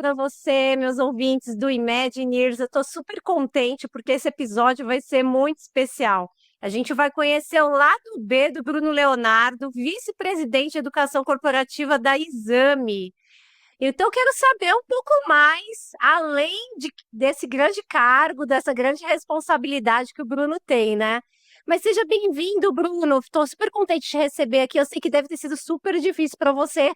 a você, meus ouvintes do Imagineers. Eu estou super contente porque esse episódio vai ser muito especial. A gente vai conhecer o lado B do Bruno Leonardo, vice-presidente de Educação Corporativa da Exame. Então, eu quero saber um pouco mais, além desse grande cargo, dessa grande responsabilidade que o Bruno tem, né? Mas seja bem-vindo, Bruno. Estou super contente de te receber aqui. Eu sei que deve ter sido super difícil para você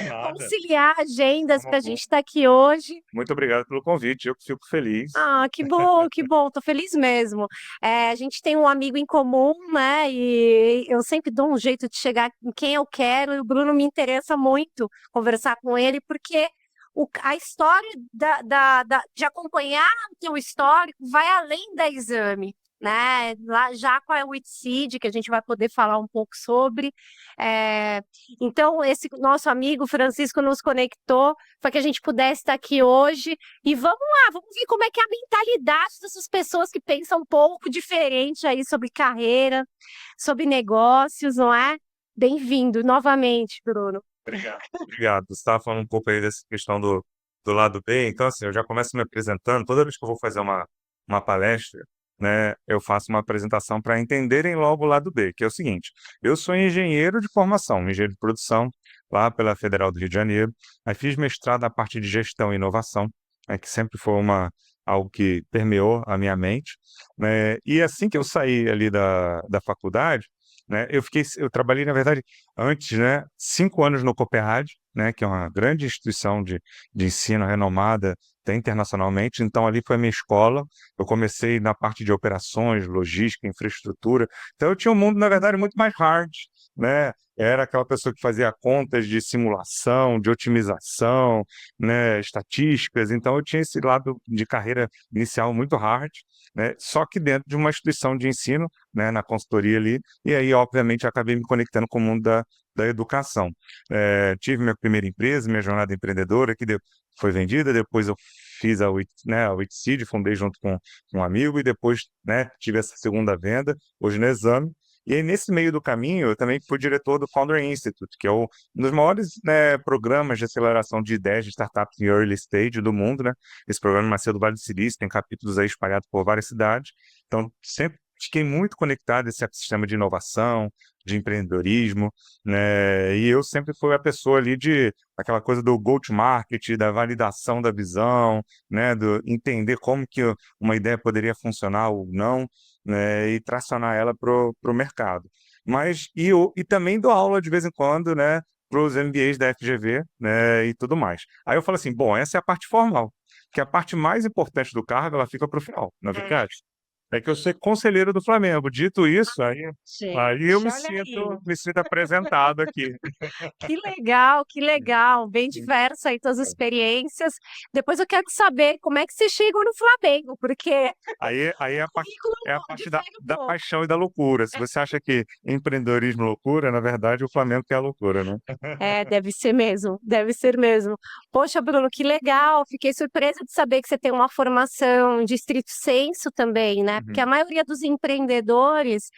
Nada. conciliar agendas Uma para a gente boa. estar aqui hoje. Muito obrigado pelo convite. Eu que fico feliz. Ah, que bom, que bom. Tô feliz mesmo. A gente tem um amigo em comum, né? E eu sempre dou um jeito de chegar em quem eu quero. E o Bruno me interessa muito conversar com ele, porque a história de acompanhar o teu histórico vai além da exame. Né? Lá já com a Witseed, que a gente vai poder falar um pouco sobre. É, então, esse nosso amigo Francisco nos conectou para que a gente pudesse estar aqui hoje. E vamos ver como é que é a mentalidade dessas pessoas que pensam um pouco diferente aí sobre carreira, sobre negócios, não é? Bem-vindo novamente, Bruno. Obrigado. Obrigado. Você estava falando um pouco aí dessa questão do lado B. Então, assim, eu já começo me apresentando. Toda vez que eu vou fazer uma palestra, né, eu faço uma apresentação para entenderem logo o lado B, que é o seguinte: eu sou engenheiro de formação, engenheiro de produção, lá pela Federal do Rio de Janeiro. Aí fiz mestrado na parte de gestão e inovação, que sempre foi algo que permeou a minha mente, né? E assim que eu saí ali da faculdade, né, eu trabalhei, na verdade, antes, né, 5 anos no Cooperad, né, que é uma grande instituição de ensino renomada até internacionalmente. Então, ali foi a minha escola. Eu comecei na parte de operações, logística, infraestrutura. Então, eu tinha um mundo, na verdade, muito mais hard, né? Era aquela pessoa que fazia contas de simulação, de otimização, né, estatísticas. Então, eu tinha esse lado de carreira inicial muito hard, né? Só que dentro de uma instituição de ensino, né, na consultoria ali. E aí, obviamente, acabei me conectando com o mundo da educação. Tive minha primeira empresa, minha jornada empreendedora, foi vendida. Depois eu fiz a Witseed, fundei junto com um amigo, e depois, né, tive essa segunda venda, hoje no Exame. E aí, nesse meio do caminho, eu também fui diretor do Founder Institute, que é um dos maiores, né, programas de aceleração de ideias de startups em early stage do mundo, né? Esse programa nasceu do Vale do Silício, tem capítulos aí espalhados por várias cidades. Então, sempre fiquei muito conectado a esse ecossistema de inovação, de empreendedorismo, né? E eu sempre fui a pessoa ali de aquela coisa do go-to-market, da validação da visão, né? Do entender como que uma ideia poderia funcionar ou não, né? E tracionar ela pro mercado. E também dou aula de vez em quando, né? Para os MBAs da FGV, né? E tudo mais. Aí eu falo assim, bom, essa é a parte formal, que a parte mais importante do cargo, ela fica para o final, na verdade. É que eu sou conselheiro do Flamengo. Dito isso, aí eu Gente, olha aí. me sinto apresentado aqui. Que legal, bem diversa aí tuas experiências. Depois eu quero saber como é que você chegou no Flamengo, porque Aí o currículo é a parte difere um da pouco. paixão e da loucura. Se você acha que empreendedorismo é loucura, na verdade o Flamengo que é a loucura, né? É, deve ser mesmo, deve ser mesmo. Poxa, Bruno, que legal. Fiquei surpresa de saber que você tem uma formação de estrito senso também, né? Porque a Uhum. maioria dos empreendedores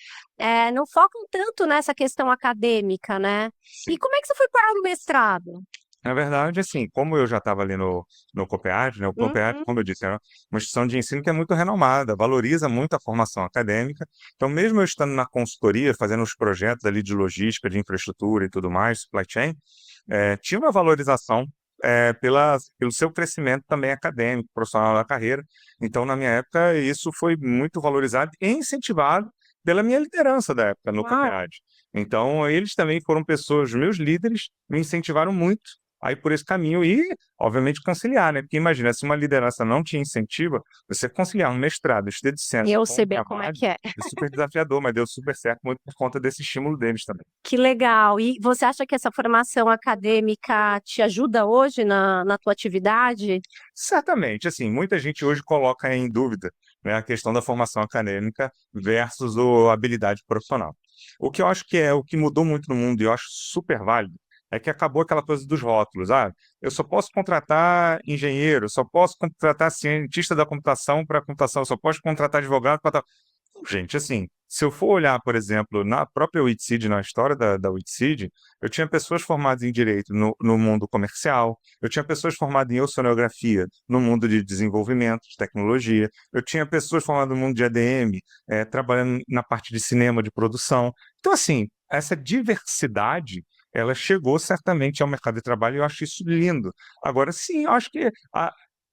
não focam tanto nessa questão acadêmica, né? E Sim. como é que você foi parar no mestrado? Na verdade, assim, como eu já estava ali no COPEAD, né? O COPEAD, Uhum. como eu disse, é uma instituição de ensino que é muito renomada, valoriza muito a formação acadêmica. Então, mesmo eu estando na consultoria, fazendo os projetos ali de logística, de infraestrutura e tudo mais, supply chain, tinha uma valorização pelo seu crescimento também acadêmico, profissional da carreira. Então, na minha época, isso foi muito valorizado e incentivado pela minha liderança da época no Uau. COPEAD. Então, eles também foram pessoas, meus líderes, me incentivaram muito aí por esse caminho e, obviamente, conciliar, né? Porque imagina, se uma liderança não te incentiva, você conciliar um mestrado, estudo de ciência Eu com sei um bem como é trabalho que é. é super desafiador, mas deu super certo muito por conta desse estímulo deles também. Que legal. E você acha que essa formação acadêmica te ajuda hoje na tua atividade? Certamente, assim, muita gente hoje coloca em dúvida, né, a questão da formação acadêmica versus a habilidade profissional. O que eu acho que é o que mudou muito no mundo e eu acho super válido é que acabou aquela coisa dos rótulos. Ah, eu só posso contratar engenheiro, só posso contratar cientista da computação para computação, só posso contratar advogado para... Gente, assim, Se eu for olhar, por exemplo, na própria Witseed, na história da Witseed, eu tinha pessoas formadas em direito no mundo comercial, eu tinha pessoas formadas em oceanografia no mundo de desenvolvimento, de tecnologia, eu tinha pessoas formadas no mundo de ADM, trabalhando na parte de cinema, de produção. Então, assim, essa diversidade, ela chegou certamente ao mercado de trabalho e eu acho isso lindo. Agora, sim, eu acho que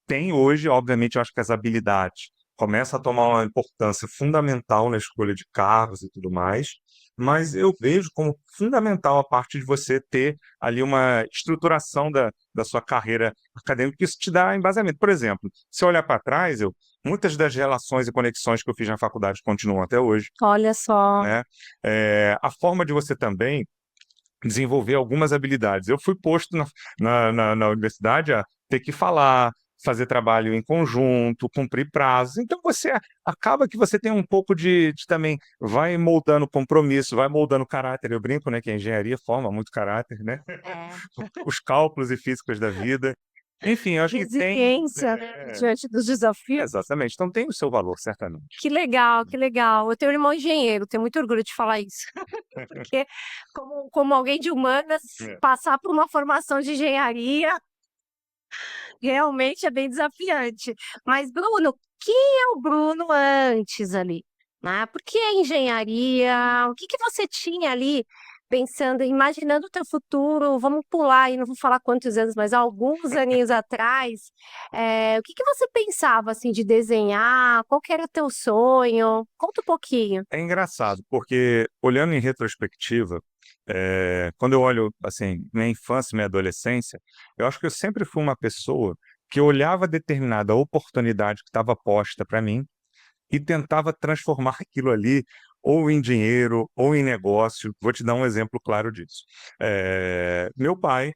tem hoje, obviamente, eu acho que as habilidades começam a tomar uma importância fundamental na escolha de cargos e tudo mais, mas eu vejo como fundamental a parte de você ter ali uma estruturação da sua carreira acadêmica, que isso te dá embasamento. Por exemplo, se eu olhar para trás, muitas das relações e conexões que eu fiz na faculdade continuam até hoje, Olha só. né? A forma de você também desenvolver algumas habilidades. Eu fui posto na universidade a ter que falar, fazer trabalho em conjunto, cumprir prazos. Então você acaba que você tem um pouco de também vai moldando compromisso, vai moldando caráter. Eu brinco, né, que a engenharia forma muito caráter, né? É. Os cálculos e físicas da vida. Enfim, eu acho que tem. Resiliência, né, diante dos desafios. Exatamente. Então tem o seu valor, certamente. Que legal, que legal. Eu tenho um irmão engenheiro, tenho muito orgulho de falar isso. Porque, como alguém de humanas, É. passar por uma formação de engenharia realmente é bem desafiante. Mas, Bruno, quem é o Bruno antes ali? Né? Por que a engenharia? O que que você tinha ali pensando, imaginando o teu futuro? Vamos pular aí, não vou falar quantos anos, mas alguns aninhos atrás. O que que você pensava assim de desenhar? Qual que era o teu sonho? Conta um pouquinho. É engraçado, porque olhando em retrospectiva, quando eu olho, assim, minha infância, minha adolescência, eu acho que eu sempre fui uma pessoa que olhava determinada oportunidade que estava posta para mim e tentava transformar aquilo ali ou em dinheiro ou em negócio. Vou te dar um exemplo claro disso. Meu pai,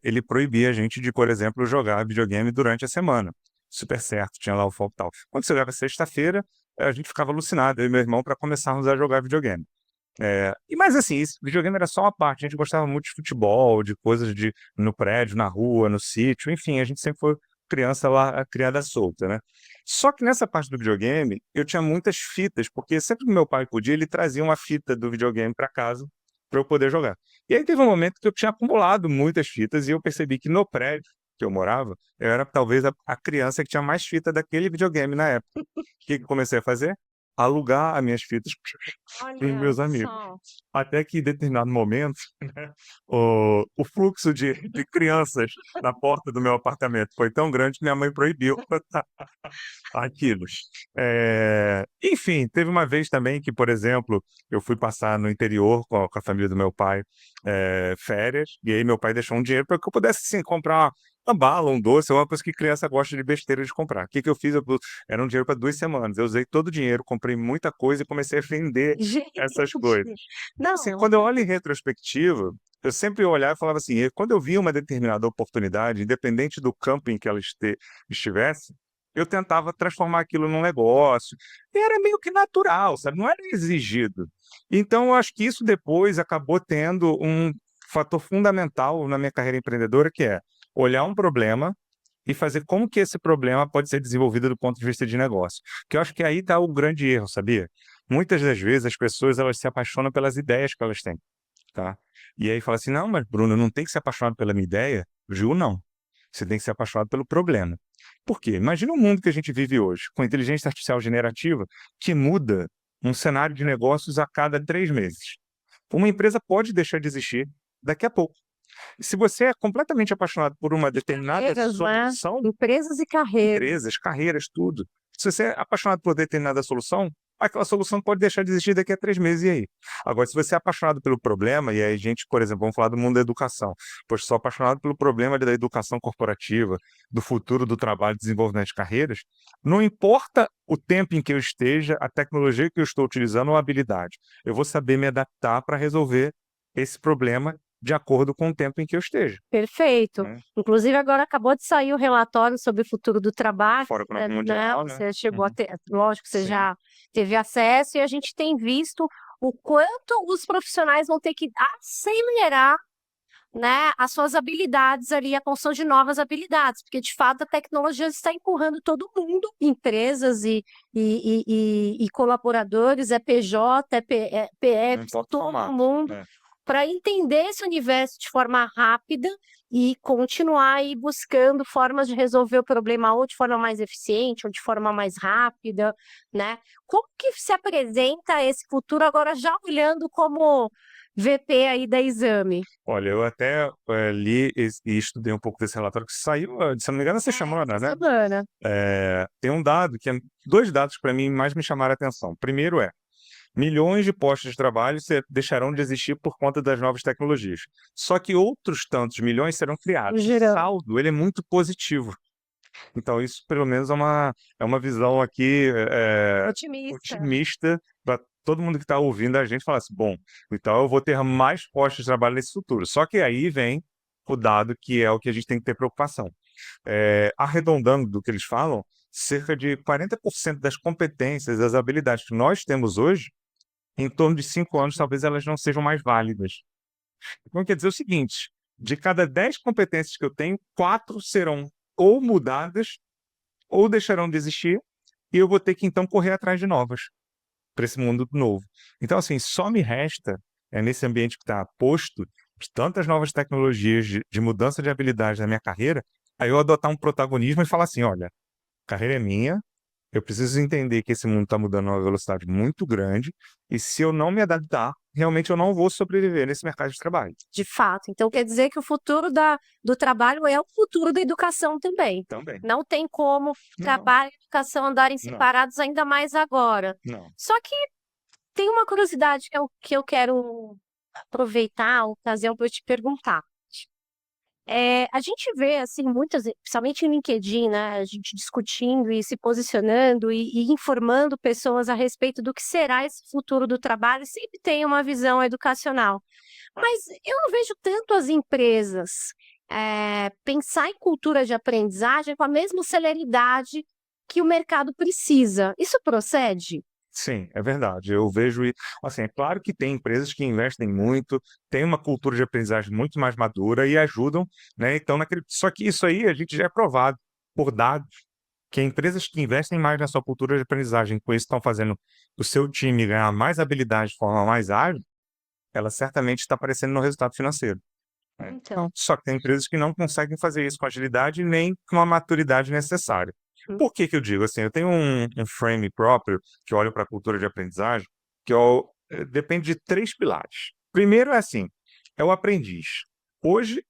ele proibia a gente de, por exemplo, jogar videogame durante a semana. Super certo, tinha lá o foco tal. Quando chegava sexta-feira, a gente ficava alucinado, eu e meu irmão, para começarmos a jogar videogame. Mas assim, esse videogame era só uma parte, a gente gostava muito de futebol, de coisas no prédio, na rua, no sítio, enfim, a gente sempre foi criança lá, criada solta, né? Só que nessa parte do videogame, eu tinha muitas fitas, porque sempre que meu pai podia, ele trazia uma fita do videogame para casa para eu poder jogar. E aí teve um momento que eu tinha acumulado muitas fitas e eu percebi que no prédio que eu morava, eu era talvez a criança que tinha mais fita daquele videogame na época. O que que eu comecei a fazer? Alugar as minhas fitas para os Olha meus amigos. só. Até que em determinado momento, né, o fluxo de crianças na porta do meu apartamento foi tão grande que minha mãe proibiu aquilo. Enfim, teve uma vez também que, por exemplo, eu fui passar no interior com a família do meu pai, férias, e aí meu pai deixou um dinheiro para que eu pudesse, assim, comprar uma bala, um doce, uma coisa que criança gosta de besteira de comprar. O que que eu fiz? Era um dinheiro para 2 semanas. Eu usei todo o dinheiro, comprei muita coisa e comecei a vender essas coisas. Gente, Então, assim, não. quando eu olho em retrospectiva, eu sempre olhava e falava assim, quando eu via uma determinada oportunidade, independente do campo em que ela estivesse, eu tentava transformar aquilo num negócio. E era meio que natural, sabe? Não era exigido. Então, eu acho que isso depois acabou tendo um fator fundamental na minha carreira empreendedora, que é olhar um problema e fazer como que esse problema pode ser desenvolvido do ponto de vista de negócio. Que eu acho que aí está o grande erro, sabia? Muitas das vezes as pessoas elas se apaixonam pelas ideias que elas têm, tá? E aí fala assim, não, mas Bruno, não tem que ser apaixonado pela minha ideia? Ju, não. Você tem que ser apaixonado pelo problema. Por quê? Imagina o mundo que a gente vive hoje, com inteligência artificial generativa, que muda um cenário de negócios a cada 3 meses. Uma empresa pode deixar de existir daqui a pouco. Se você é completamente apaixonado por uma determinada Carreiras, né? solução, Empresas e carreiras. empresas, carreiras, tudo. Se você é apaixonado por determinada solução, aquela solução pode deixar de existir daqui a 3 meses, e aí? Agora, se você é apaixonado pelo problema, e aí a gente, por exemplo, vamos falar do mundo da educação, pois sou apaixonado pelo problema da educação corporativa, do futuro do trabalho, desenvolvimento de carreiras, não importa o tempo em que eu esteja, a tecnologia que eu estou utilizando ou a habilidade, eu vou saber me adaptar para resolver esse problema de acordo com o tempo em que eu esteja, Perfeito. né? Inclusive, agora acabou de sair o relatório sobre o futuro do trabalho, Fora Econômico né? Mundial, né? Você chegou a Uhum. ter, lógico que você Sim. já teve acesso, e a gente tem visto o quanto os profissionais vão ter que acelerar né, as suas habilidades ali, a construção de novas habilidades, porque de fato a tecnologia está empurrando todo mundo, empresas e colaboradores, é PJ, é Não PF, importa o todo formato. mundo, para entender esse universo de forma rápida e continuar aí buscando formas de resolver o problema ou de forma mais eficiente ou de forma mais rápida, né? Como que se apresenta esse futuro agora já olhando como VP aí da Exame? Olha, eu até li e estudei um pouco desse relatório que saiu, se não me engano, essa semana, né? Semana. Tem um dado dois dados que para mim mais me chamaram a atenção. Primeiro milhões de postos de trabalho deixarão de existir por conta das novas tecnologias. Só que outros tantos milhões serão criados. O Girando. saldo, ele é muito positivo. Então, isso pelo menos é uma visão aqui Otimista. otimista para todo mundo que está ouvindo a gente falar assim, bom, então eu vou ter mais postos de trabalho nesse futuro. Só que aí vem o dado que é o que a gente tem que ter preocupação. Arredondando do que eles falam, cerca de 40% das competências, das habilidades que nós temos hoje, em torno de 5 anos, talvez elas não sejam mais válidas. Então, quer dizer o seguinte, de cada 10 competências que eu tenho, 4 serão ou mudadas ou deixarão de existir, e eu vou ter que, então, correr atrás de novas, para esse mundo novo. Então, assim, só me resta, nesse ambiente que está posto, de tantas novas tecnologias, de mudança de habilidades na minha carreira, aí eu adotar um protagonismo e falar assim, olha, a carreira é minha, eu preciso entender que esse mundo está mudando a uma velocidade muito grande, e se eu não me adaptar, realmente eu não vou sobreviver nesse mercado de trabalho. De fato. Então, quer dizer que o futuro do trabalho é o futuro da educação também. Também. Não tem como Não, trabalho e educação andarem não, separados, ainda mais agora. não. Só que tem uma curiosidade que eu quero aproveitar a ocasião para te perguntar. A gente vê, assim, muitas, principalmente em LinkedIn, né, a gente discutindo e se posicionando e informando pessoas a respeito do que será esse futuro do trabalho, sempre tem uma visão educacional. Mas eu não vejo tanto as empresas pensar em cultura de aprendizagem com a mesma celeridade que o mercado precisa. Isso procede? Sim, é verdade. Eu vejo, assim, é claro que tem empresas que investem muito, tem uma cultura de aprendizagem muito mais madura e ajudam, né? Então, só que isso aí a gente já é provado por dados que empresas que investem mais na sua cultura de aprendizagem, com isso estão fazendo o seu time ganhar mais habilidade de forma mais ágil, ela certamente está aparecendo no resultado financeiro, né? Então. Só que tem empresas que não conseguem fazer isso com agilidade nem com a maturidade necessária. Por que que eu digo assim? Eu tenho um frame próprio que eu olho para a cultura de aprendizagem, que depende de 3 pilares. Primeiro é assim, é o aprendiz. Hoje,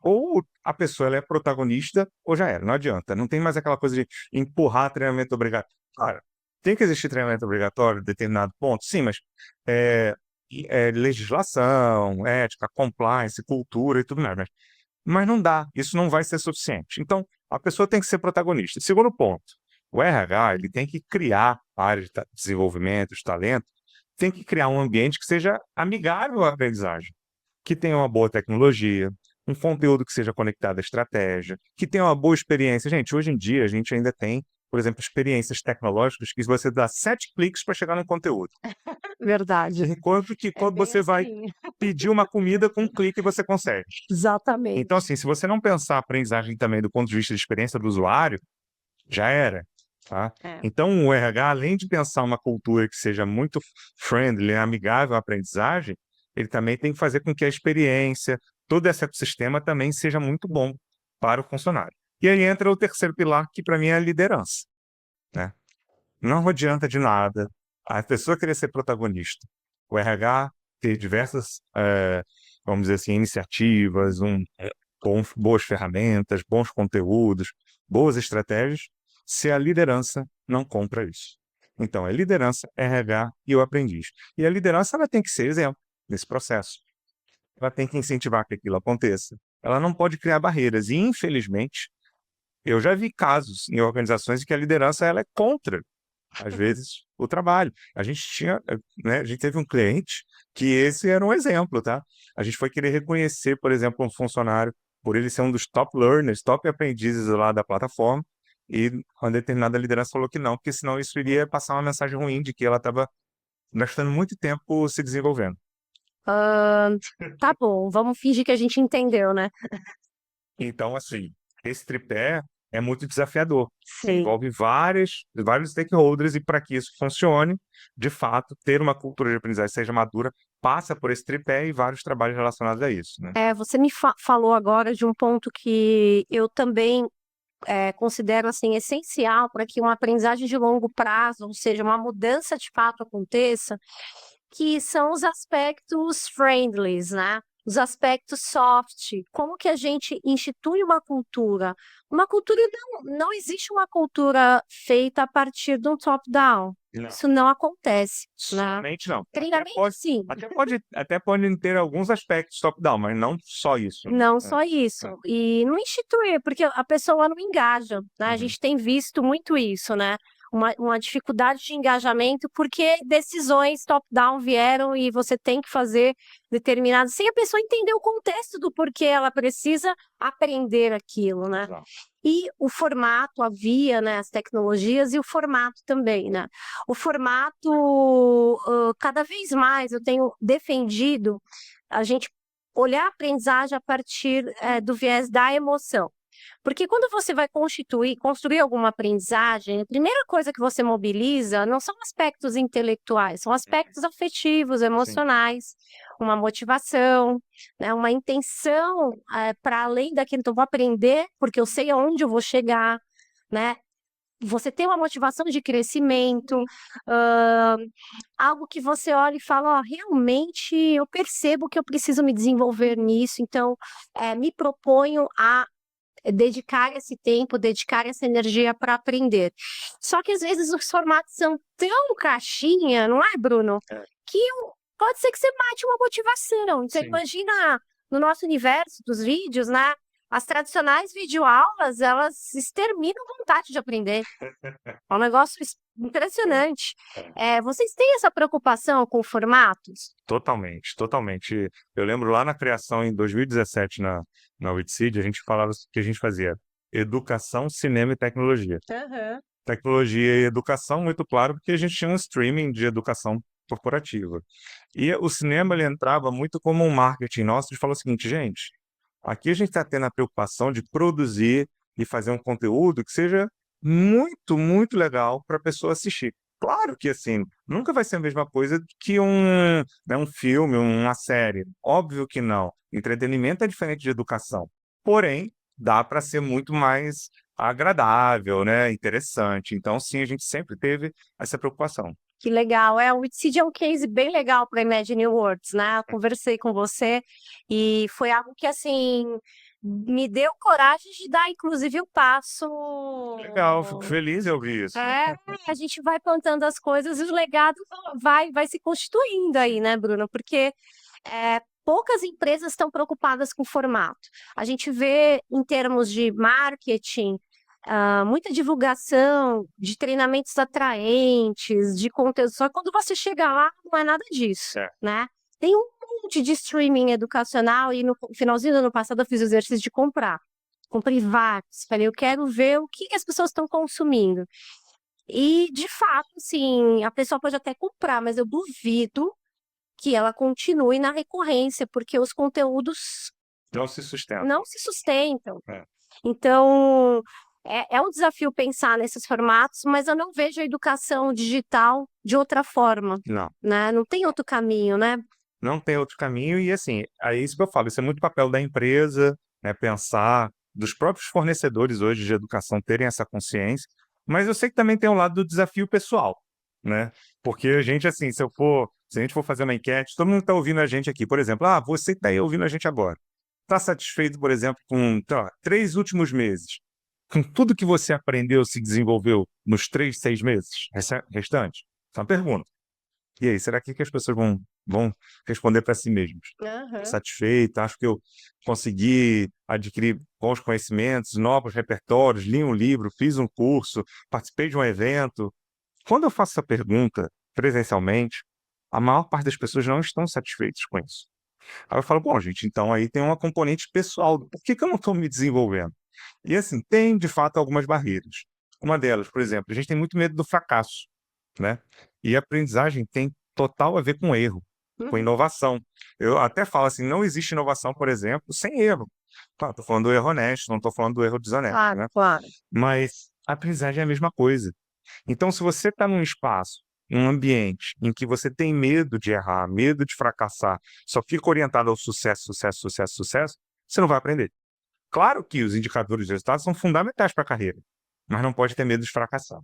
ou a pessoa ela é protagonista, ou já era, não adianta. Não tem mais aquela coisa de empurrar treinamento obrigatório. Claro, tem que existir treinamento obrigatório em determinado ponto, sim, mas é, legislação, ética, compliance, cultura e tudo mais. Mas não dá, isso não vai ser suficiente. Então, a pessoa tem que ser protagonista. Segundo ponto, o RH ele tem que criar a área de desenvolvimento, de talento, tem que criar um ambiente que seja amigável à aprendizagem, que tenha uma boa tecnologia, um conteúdo que seja conectado à estratégia, que tenha uma boa experiência. Gente, hoje em dia a gente ainda tem, por exemplo, experiências tecnológicas que você dá 7 cliques para chegar no conteúdo. Verdade. Enquanto que É quando bem você vai assim. pedir uma comida com um clique você consegue. Então, Exatamente. assim, se você não pensar a aprendizagem também do ponto de vista de experiência do usuário, já era, tá? É. Então, o RH, além de pensar uma cultura que seja muito friendly, amigável à aprendizagem, ele também tem que fazer com que a experiência, todo esse ecossistema também seja muito bom para o funcionário. E aí entra o terceiro pilar, que para mim é a liderança, né? Não adianta de nada a pessoa querer ser protagonista. O RH ter diversas, vamos dizer assim, iniciativas, boas ferramentas, bons conteúdos, boas estratégias, se a liderança não compra isso. Então, é liderança, RH e o aprendiz. E a liderança ela tem que ser exemplo nesse processo. Ela tem que incentivar que aquilo aconteça. Ela não pode criar barreiras. E, infelizmente, eu já vi casos em organizações em que a liderança ela é contra às vezes, o trabalho. A gente tinha, né, a gente teve um cliente que esse era um exemplo, tá? A gente foi querer reconhecer, por exemplo, um funcionário por ele ser um dos top learners, top aprendizes lá da plataforma, e uma determinada liderança falou que não, porque senão isso iria passar uma mensagem ruim de que ela estava gastando muito tempo se desenvolvendo. Tá bom, vamos fingir que a gente entendeu, né? Então, assim, esse tripé é muito desafiador. Sim. Envolve vários stakeholders e para que isso funcione, de fato, ter uma cultura de aprendizagem seja madura, passa por esse tripé e vários trabalhos relacionados a isso, né? Você me falou agora de um ponto que eu também considero assim essencial para que uma aprendizagem de longo prazo, ou seja, uma mudança de fato aconteça, que são os aspectos friendlies, né? Os aspectos soft. Como que a gente institui uma cultura? Uma cultura não existe uma cultura feita a partir de um top-down. Não, Isso não acontece, né? somente não. Treinamento, sim. Até pode ter alguns aspectos top-down, mas não só isso, né? Não só isso. É. E não instituir, porque a pessoa não engaja, né? A Uhum. gente tem visto muito isso, né? Uma dificuldade de engajamento, porque decisões top-down vieram e você tem que fazer determinado, sem a pessoa entender o contexto do porquê ela precisa aprender aquilo, né? Exato. E o formato, a via, né? As tecnologias e o formato também, né? O formato, cada vez mais eu tenho defendido a gente olhar a aprendizagem a partir do viés da emoção. Porque quando você vai construir alguma aprendizagem, a primeira coisa que você mobiliza não são aspectos intelectuais, são aspectos afetivos, Sim. emocionais, uma motivação, né, uma intenção para além daquilo que eu vou aprender, porque eu sei aonde eu vou chegar, né? Você tem uma motivação de crescimento, hã, algo que você olha e fala: "Ó, realmente eu percebo que eu preciso me desenvolver nisso, então, me proponho a dedicar esse tempo, dedicar essa energia para aprender". Só que às vezes os formatos são tão caixinha, não é, Bruno? É. Que pode ser que você mate uma motivação. Então Sim. imagina no nosso universo dos vídeos, né, as tradicionais videoaulas, elas exterminam a vontade de aprender. É um negócio impressionante. Vocês têm essa preocupação com formatos? Totalmente, totalmente. Eu lembro lá na criação em 2017 na Witseed, a gente falava que a gente fazia educação, cinema e tecnologia. Aham. Tecnologia e educação, muito claro, porque a gente tinha um streaming de educação corporativa. E o cinema, ele entrava muito como um marketing nosso, de falar o seguinte, gente, aqui a gente está tendo a preocupação de produzir e fazer um conteúdo que seja muito, muito legal para a pessoa assistir. Claro que, assim, nunca vai ser a mesma coisa que um filme, uma série. Óbvio que não. Entretenimento é diferente de educação. Porém, dá para ser muito mais agradável, né? Interessante. Então, sim, a gente sempre teve essa preocupação. Que legal. O Witseed é um case bem legal para Imagine Words, né? Eu conversei com você e foi algo que, assim, me deu coragem de dar, inclusive, o passo. Legal, fico feliz em ouvir isso. A gente vai plantando as coisas e o legado vai se constituindo aí, né, Bruno? Porque poucas empresas estão preocupadas com o formato. A gente vê, em termos de marketing, muita divulgação de treinamentos atraentes, de conteúdo. Só que quando você chega lá, não é nada disso, É. né? Tem um monte de streaming educacional e no finalzinho do ano passado eu fiz o exercício de comprar. Comprei vários. Falei, eu quero ver o que as pessoas estão consumindo. E, de fato, assim, a pessoa pode até comprar, mas eu duvido que ela continue na recorrência, porque os conteúdos Não se sustenta. não se sustentam. É. Então, é um desafio pensar nesses formatos, mas eu não vejo a educação digital de outra forma, Não. né? Não tem outro caminho, né? Não tem outro caminho e, assim, é isso que eu falo, isso é muito papel da empresa, né, pensar, dos próprios fornecedores hoje de educação terem essa consciência, mas eu sei que também tem um lado do desafio pessoal, né? Porque a gente, assim, se a gente for fazer uma enquete, todo mundo está ouvindo a gente aqui, por exemplo, você que está aí ouvindo a gente agora, está satisfeito, por exemplo, com 3 últimos meses, com tudo que você aprendeu, se desenvolveu nos 3, 6 meses restantes? Essa é uma pergunta. E aí, será que as pessoas vão responder para si mesmos? Aham. Satisfeito, acho que eu consegui adquirir bons conhecimentos, novos repertórios, li um livro, fiz um curso, participei de um evento. Quando eu faço essa pergunta presencialmente, a maior parte das pessoas não estão satisfeitas com isso. Aí eu falo, bom, gente, então aí tem uma componente pessoal, por que eu não estou me desenvolvendo? E assim, tem de fato algumas barreiras. Uma delas, por exemplo, a gente tem muito medo do fracasso, né? E a aprendizagem tem total a ver com erro. com Uhum. inovação. Eu até falo assim, não existe inovação, por exemplo, sem erro. Claro, estou falando do erro honesto, não estou falando do erro desonesto, Claro, né? claro. Mas a aprendizagem é a mesma coisa. Então, se você está num espaço, num ambiente em que você tem medo de errar, medo de fracassar, só fica orientado ao sucesso, sucesso, sucesso, sucesso, você não vai aprender. Claro que os indicadores de resultados são fundamentais para a carreira, mas não pode ter medo de fracassar.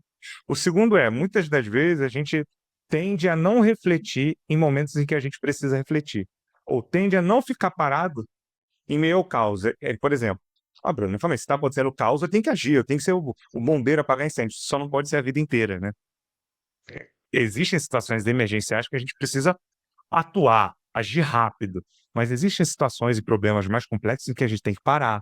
O segundo é, muitas das vezes a gente tende a não refletir em momentos em que a gente precisa refletir, ou tende a não ficar parado em meio ao caos. Por exemplo, Bruno, eu falei, se está acontecendo caos, eu tenho que agir, eu tenho que ser o bombeiro a apagar incêndio. Só não pode ser a vida inteira, né? Existem situações emergenciais que a gente precisa atuar, agir rápido, mas existem situações e problemas mais complexos em que a gente tem que parar,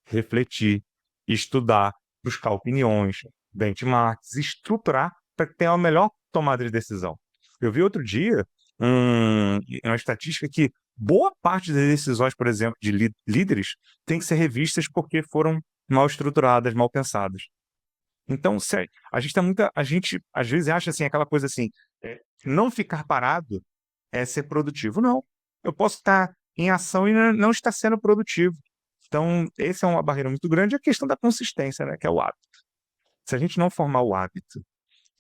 refletir, estudar, buscar opiniões, benchmarks, estruturar para ter a melhor tomada de decisão. Eu vi outro dia uma estatística que boa parte das decisões, por exemplo, de líderes, tem que ser revistas porque foram mal estruturadas, mal pensadas. Então, sério, a gente às vezes acha assim, aquela coisa assim, não ficar parado é ser produtivo. Não, eu posso estar em ação e não estar sendo produtivo. Então, essa é uma barreira muito grande, a questão da consistência, né, que é o hábito. Se a gente não formar o hábito,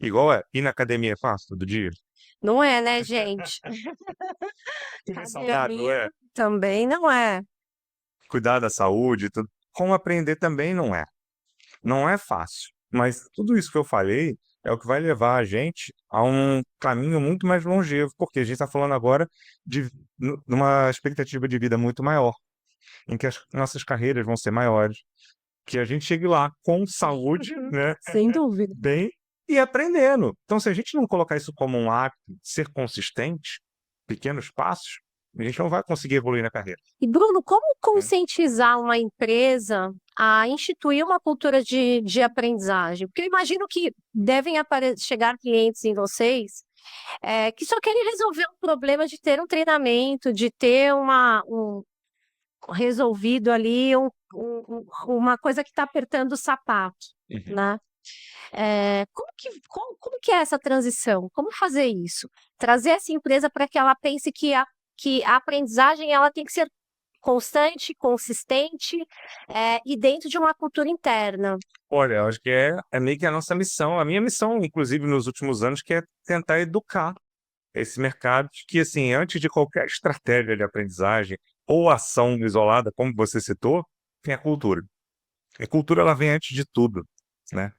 igual ir na academia é fácil todo dia, Não é, né, gente? comer saudável Academia também não é. cuidar da saúde, tudo, como aprender também não é. Não é fácil, mas tudo isso que eu falei é o que vai levar a gente a um caminho muito mais longevo, porque a gente está falando agora de numa expectativa de vida muito maior, em que as nossas carreiras vão ser maiores, que a gente chegue lá com saúde, né, Sem dúvida. bem e aprendendo. Então, se a gente não colocar isso como um hábito, ser consistente, pequenos passos, a gente não vai conseguir evoluir na carreira, E, Bruno, como né? conscientizar uma empresa a instituir uma cultura de aprendizagem? Porque eu imagino que devem chegar clientes em vocês que só querem resolver um problema de ter um treinamento, de ter resolvido ali uma coisa que está apertando o sapato, Uhum. né? Como que é essa transição? Como fazer isso? Trazer essa empresa para que ela pense que a aprendizagem ela tem que ser constante, consistente, e dentro de uma cultura interna. Olha, eu acho que é meio que a nossa missão, a minha missão, inclusive nos últimos anos, que é tentar educar esse mercado, de que assim, antes de qualquer estratégia de aprendizagem ou ação isolada, como você citou, tem a cultura. A cultura ela vem antes de tudo, né?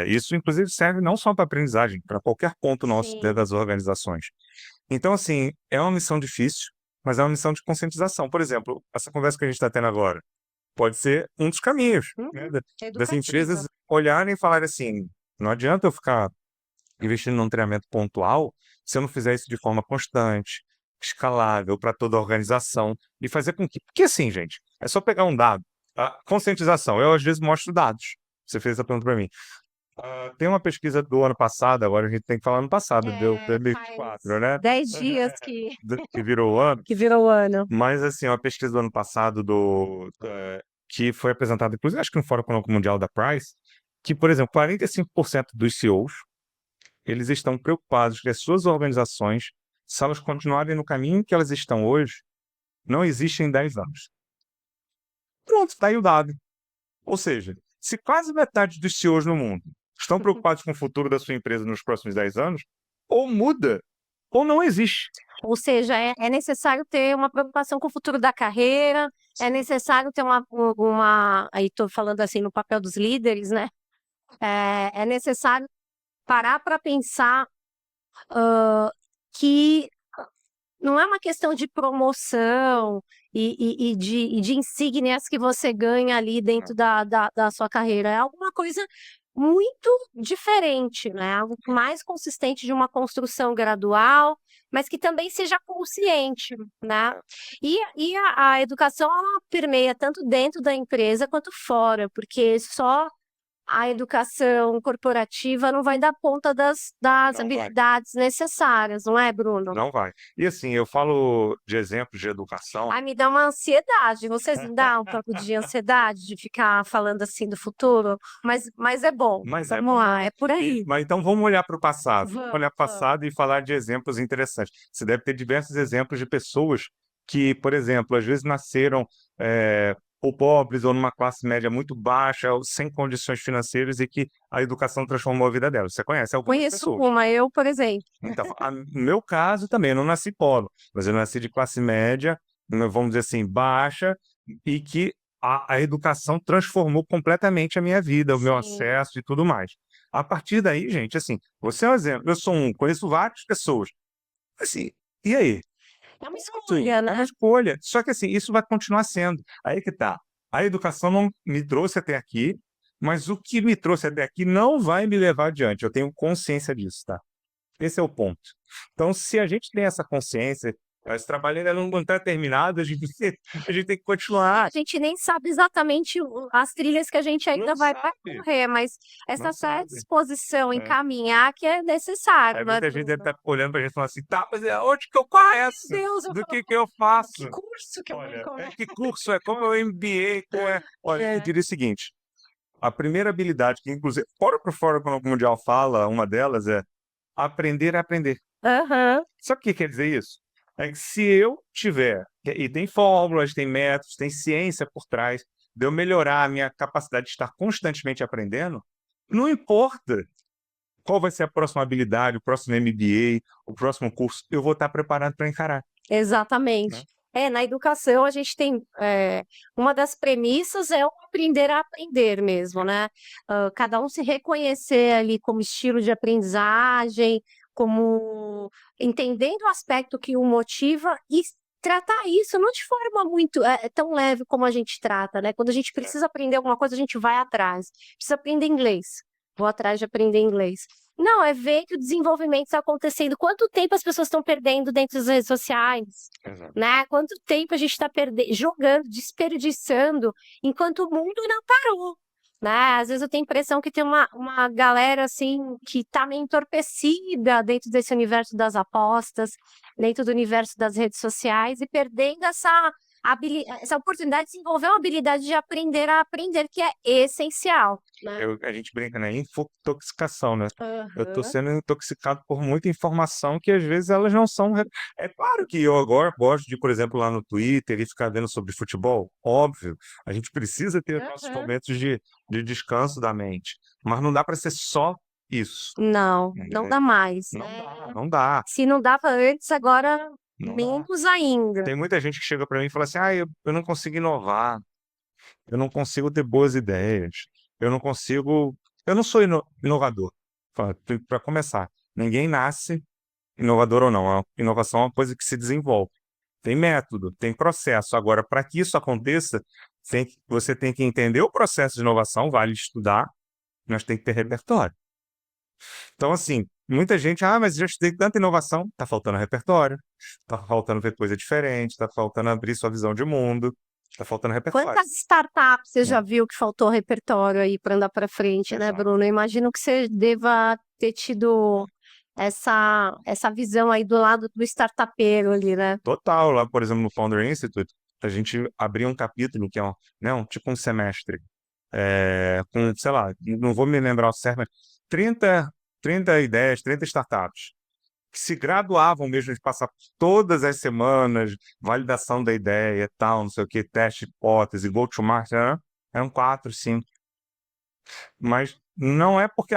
Isso inclusive serve não só para aprendizagem, para qualquer ponto nosso dentro Sim. das organizações. Então, assim, é uma missão difícil, mas é uma missão de conscientização. Por exemplo, essa conversa que a gente está tendo agora pode ser um dos caminhos, né, Uhum. das Educativa. empresas olharem e falarem assim: não adianta eu ficar investindo num treinamento pontual se eu não fizer isso de forma constante, escalável para toda a organização e fazer com que. Porque assim, gente, é só pegar um dado. A conscientização, eu às vezes mostro dados. Você fez essa pergunta para mim. Tem uma pesquisa do ano passado, agora a gente tem que falar ano passado, deu Faz 2024, né? 10 dias que, Que virou o ano. que virou o ano. Mas, assim, uma pesquisa do ano passado que foi apresentada, inclusive, acho que no Fórum Econômico Mundial da Price, que, por exemplo, 45% dos CEOs, eles estão preocupados que as suas organizações, se elas continuarem no caminho que elas estão hoje, não existem em 10 anos. Pronto, está aí o dado. Ou seja, se quase metade dos CEOs no mundo estão preocupados com o futuro da sua empresa nos próximos 10 anos, ou muda, ou não existe. Ou seja, é necessário ter uma preocupação com o futuro da carreira, é necessário ter aí estou falando assim no papel dos líderes, né? É necessário parar para pensar que não é uma questão de promoção e de insígnias que você ganha ali dentro da sua carreira. É alguma coisa muito diferente, né? Algo mais consistente de uma construção gradual, mas que também seja consciente, né? E a educação ela permeia tanto dentro da empresa quanto fora, porque só a educação corporativa não vai dar conta das Não vai. habilidades necessárias, não é, Bruno? Não vai. E assim, eu falo de exemplos de educação. Ai, me dá uma ansiedade. Vocês não dão um pouco de ansiedade de ficar falando assim do futuro? Mas é bom. Mas é Vamos lá, é por E, aí. mas então vamos olhar para o passado. Vamos, Olhar para o vamos. passado e falar de exemplos interessantes. Você deve ter diversos exemplos de pessoas que, por exemplo, às vezes nasceram ou pobres ou numa classe média muito baixa, ou sem condições financeiras e que a educação transformou a vida delas. Você conhece algumas Conheço pessoas. uma, eu, por exemplo. Então, no meu caso também, eu não nasci pobre, mas eu nasci de classe média, né, vamos dizer assim, baixa, e que a educação transformou completamente a minha vida, o meu Sim. acesso e tudo mais. A partir daí, gente, assim, você é um exemplo, eu sou conheço várias pessoas. Assim, e aí? É uma Sim, escolha, é uma né? escolha. Só que assim, isso vai continuar sendo. Aí que tá. A educação não me trouxe até aqui, mas o que me trouxe até aqui não vai me levar adiante. Eu tenho consciência disso, tá? Esse é o ponto. Então, se a gente tem essa consciência, esse trabalho ainda não está terminado, a gente tem que continuar. A gente nem sabe exatamente as trilhas que a gente ainda Não vai sabe, percorrer, mas não essa sabe. disposição em É. caminhar que é necessário, Aí não é, muita gente deve Bruno? estar olhando para a gente e falando assim, tá, mas onde que eu começo? Meu Deus, eu Do falo, que eu faço? que curso que eu vou Olha, começar? que curso é? Como é o MBA? Como é? Olha, eu diria o seguinte, a primeira habilidade que, inclusive, fora para o Fórum Econômico Mundial fala, uma delas é aprender a aprender. Aham, Sabe o que quer dizer isso? É que se eu tiver, e tem fórmulas, tem métodos, tem ciência por trás, de eu melhorar a minha capacidade de estar constantemente aprendendo, não importa qual vai ser a próxima habilidade, o próximo MBA, o próximo curso, eu vou estar preparado para encarar, né? exatamente. Na educação a gente tem uma das premissas é o aprender a aprender mesmo, né? Cada um se reconhecer ali como estilo de aprendizagem, como entendendo o aspecto que o motiva e tratar isso não de forma muito tão leve como a gente trata, né? Quando a gente precisa aprender alguma coisa, a gente vai atrás. Precisa aprender inglês. Vou atrás de aprender inglês. Não, é ver que o desenvolvimento está acontecendo. Quanto tempo as pessoas estão perdendo dentro das redes sociais, Exato. né? Quanto tempo a gente está jogando, desperdiçando, enquanto o mundo não parou, né? Às vezes eu tenho a impressão que tem uma galera, assim, que está meio entorpecida dentro desse universo das apostas, dentro do universo das redes sociais e perdendo essa oportunidade de desenvolver uma habilidade de aprender a aprender, que é essencial, né? A gente brinca, né? Infoxicação, né? Eu estou Aham. sendo intoxicado por muita informação que às vezes elas não são. É claro que eu agora gosto de, por exemplo, lá no Twitter e ficar vendo sobre futebol. Óbvio, a gente precisa ter nossos Aham. momentos de descanso da mente, mas não dá para ser só isso. Não, não Né? dá mais. Não dá, não dá, Se não dava antes, agora não dá. menos ainda. Tem muita gente que chega para mim e fala assim: ah, eu não consigo inovar, eu não consigo ter boas ideias, eu não consigo. Eu não sou inovador. Para começar, ninguém nasce inovador ou não. A inovação é uma coisa que se desenvolve. Tem método, tem processo. Agora, para que isso aconteça, você tem que entender o processo de inovação, vale estudar, mas tem que ter repertório. Então, assim, muita gente, mas já estudei tanta inovação, tá faltando repertório, tá faltando ver coisa diferente, tá faltando abrir sua visão de mundo, tá faltando repertório. Quantas startups você já Né? viu que faltou repertório aí para andar para frente, né, Exato. Bruno? Eu imagino que você deva ter tido essa visão aí do lado do startupeiro ali, né? Total, lá, por exemplo, no Founder Institute, a gente abriu um capítulo que é tipo um semestre, com, sei lá, não vou me lembrar o certo, mas 30, 30 ideias, 30 startups, que se graduavam mesmo de passar por todas as semanas, validação da ideia, tal, não sei o que, teste, hipótese, go to market, né? Eram 4, 5. Mas não é porque,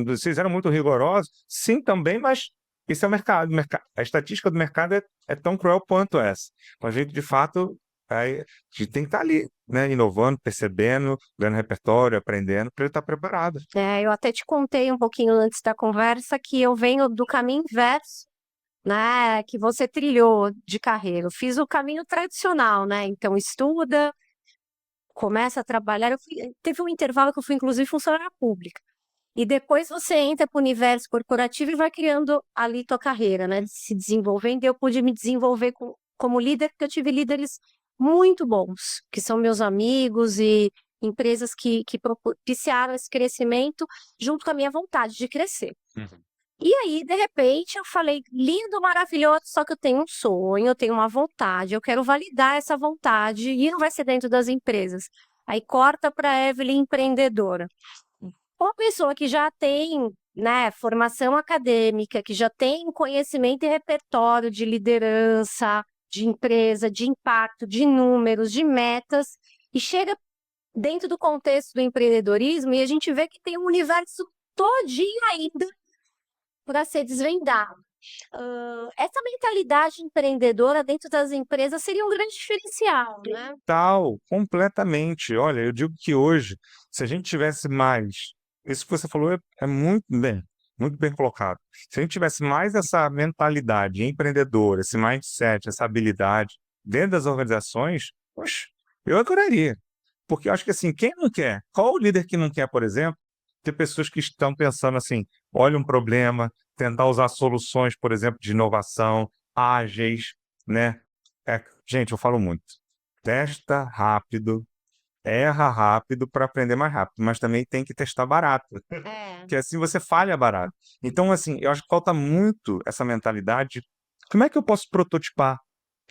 vocês eram muito rigorosos. Sim, também, mas isso é o mercado. A estatística do mercado é tão cruel quanto essa. Então, a gente, de fato, a gente tem que estar ali, né? Inovando, percebendo, vendo repertório, aprendendo, para ele estar preparado. Eu até te contei um pouquinho antes da conversa que eu venho do caminho inverso, né? Que você trilhou de carreira. Eu fiz o caminho tradicional, né? Então, estuda, começa a trabalhar. Teve um intervalo que eu fui, inclusive, funcionária pública. E depois você entra para o universo corporativo e vai criando ali tua carreira, né? Se desenvolvendo. Eu pude me desenvolver como líder, porque eu tive líderes muito bons, que são meus amigos, e empresas que propiciaram esse crescimento junto com a minha vontade de crescer. Uhum. E aí, de repente, eu falei, lindo, maravilhoso, só que eu tenho um sonho, eu tenho uma vontade, eu quero validar essa vontade e não vai ser dentro das empresas. Aí corta para Evelyn empreendedora. Uma pessoa que já tem, né, formação acadêmica, que já tem conhecimento e repertório de liderança, de empresa, de impacto, de números, de metas, e chega dentro do contexto do empreendedorismo e a gente vê que tem um universo todinho ainda para ser desvendado. Essa mentalidade empreendedora dentro das empresas seria um grande diferencial, né? Tal, completamente. Olha, eu digo que hoje, se a gente tivesse mais, isso que você falou é muito bem colocado. Se a gente tivesse mais essa mentalidade empreendedora, esse mindset, essa habilidade dentro das organizações, poxa, eu adoraria. Porque eu acho que assim, quem não quer? Qual o líder que não quer, por exemplo, ter pessoas que estão pensando assim, olha um problema, tentar usar soluções, por exemplo, de inovação, ágeis, né? Gente, eu falo muito. Testa rápido, erra rápido para aprender mais rápido, mas também tem que testar barato, É. que assim você falha barato. Então, assim, eu acho que falta muito essa mentalidade. Como é que eu posso prototipar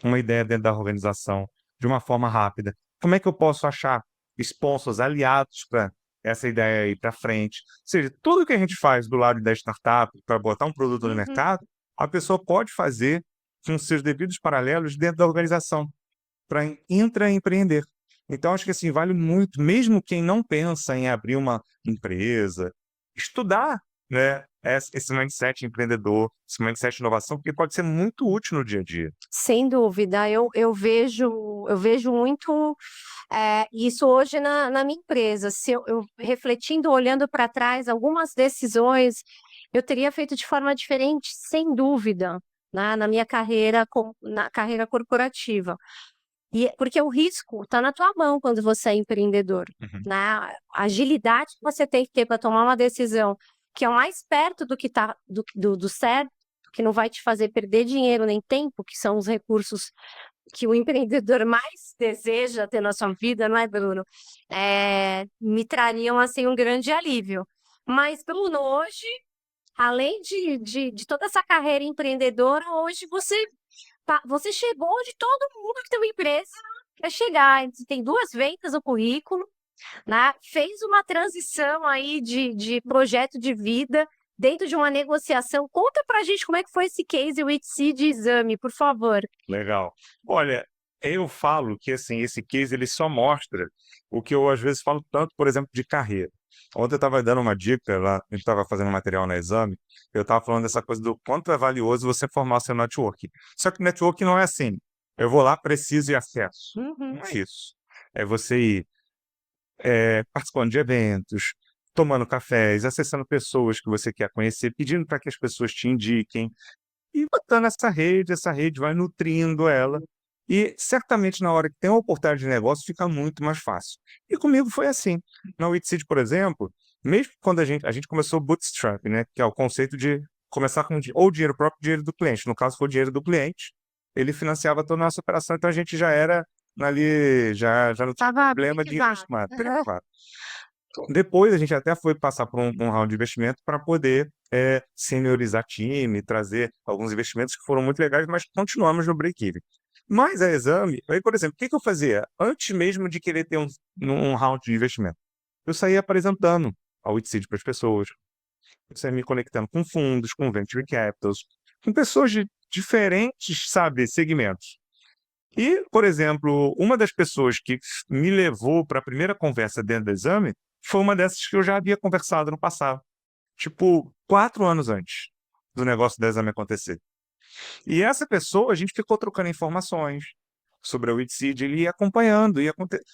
uma ideia dentro da organização de uma forma rápida? Como é que eu posso achar sponsors, aliados para essa ideia ir para frente? Ou seja, tudo que a gente faz do lado da startup para botar um produto no Uhum. mercado, a pessoa pode fazer com seus devidos paralelos dentro da organização para intraempreender. Então, acho que assim, vale muito, mesmo quem não pensa em abrir uma empresa, estudar, né, esse mindset empreendedor, esse mindset de inovação, porque pode ser muito útil no dia a dia. Sem dúvida, eu vejo muito isso hoje na minha empresa. Se eu refletindo, olhando para trás, algumas decisões eu teria feito de forma diferente, sem dúvida, né, na minha carreira, na carreira corporativa. Porque o risco está na tua mão quando você é empreendedor, Uhum. né? A agilidade que você tem que ter para tomar uma decisão que é o mais perto do que tá do certo, que não vai te fazer perder dinheiro nem tempo, que são os recursos que o empreendedor mais deseja ter na sua vida, não é, Bruno? Me trariam assim um grande alívio. Mas, Bruno, hoje, além de toda essa carreira empreendedora, hoje você chegou onde todo mundo que tem uma empresa quer chegar. Você tem 2 vendas no currículo, né? Fez uma transição aí de projeto de vida dentro de uma negociação. Conta pra gente como é que foi esse case with C de exame, por favor. Legal. Olha, eu falo que assim, esse case ele só mostra o que eu às vezes falo tanto, por exemplo, de carreira. Ontem eu estava dando uma dica lá, a gente estava fazendo material na exame, eu estava falando dessa coisa do quanto é valioso você formar seu network. Só que network não é assim, eu vou lá, preciso e acesso. Uhum. Não é isso. É você ir participando de eventos, tomando cafés, acessando pessoas que você quer conhecer, pedindo para que as pessoas te indiquem, e botando essa rede vai nutrindo ela, e certamente na hora que tem uma oportunidade de negócio fica muito mais fácil. E comigo foi assim. Na Wixseed, por exemplo, mesmo quando a gente começou o bootstrap, né, que é o conceito de começar com ou dinheiro próprio, dinheiro do cliente. No caso, foi o dinheiro do cliente, ele financiava toda a nossa operação, então a gente já era ali, já não tinha Estava problema de privado. investimento. Depois a gente até foi passar por um round de investimento para poder seniorizar time, trazer alguns investimentos que foram muito legais, mas continuamos no break-even. Mas a exame, aí, por exemplo, o que eu fazia antes mesmo de querer ter um round de investimento? Eu saía apresentando a Wixseed para as pessoas, eu saía me conectando com fundos, com venture capitals, com pessoas de diferentes, sabe, segmentos. E, por exemplo, uma das pessoas que me levou para a primeira conversa dentro do exame foi uma dessas que eu já havia conversado no passado, tipo, 4 anos antes do negócio do exame acontecer. E essa pessoa, a gente ficou trocando informações sobre a Wixseed, ele ia acompanhando,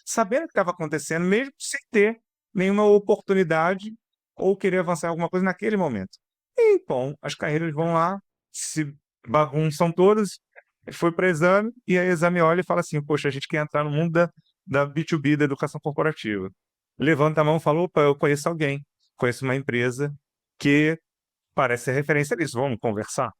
sabendo o que estava acontecendo, mesmo sem ter nenhuma oportunidade ou querer avançar em alguma coisa naquele momento. E, bom, as carreiras vão lá, se bagunçam todas, foi para exame, e a exame olha e fala assim, poxa, a gente quer entrar no mundo da B2B, da educação corporativa. Levanta a mão e fala, opa, eu conheço alguém, conheço uma empresa que parece ser referência nisso, vamos conversar?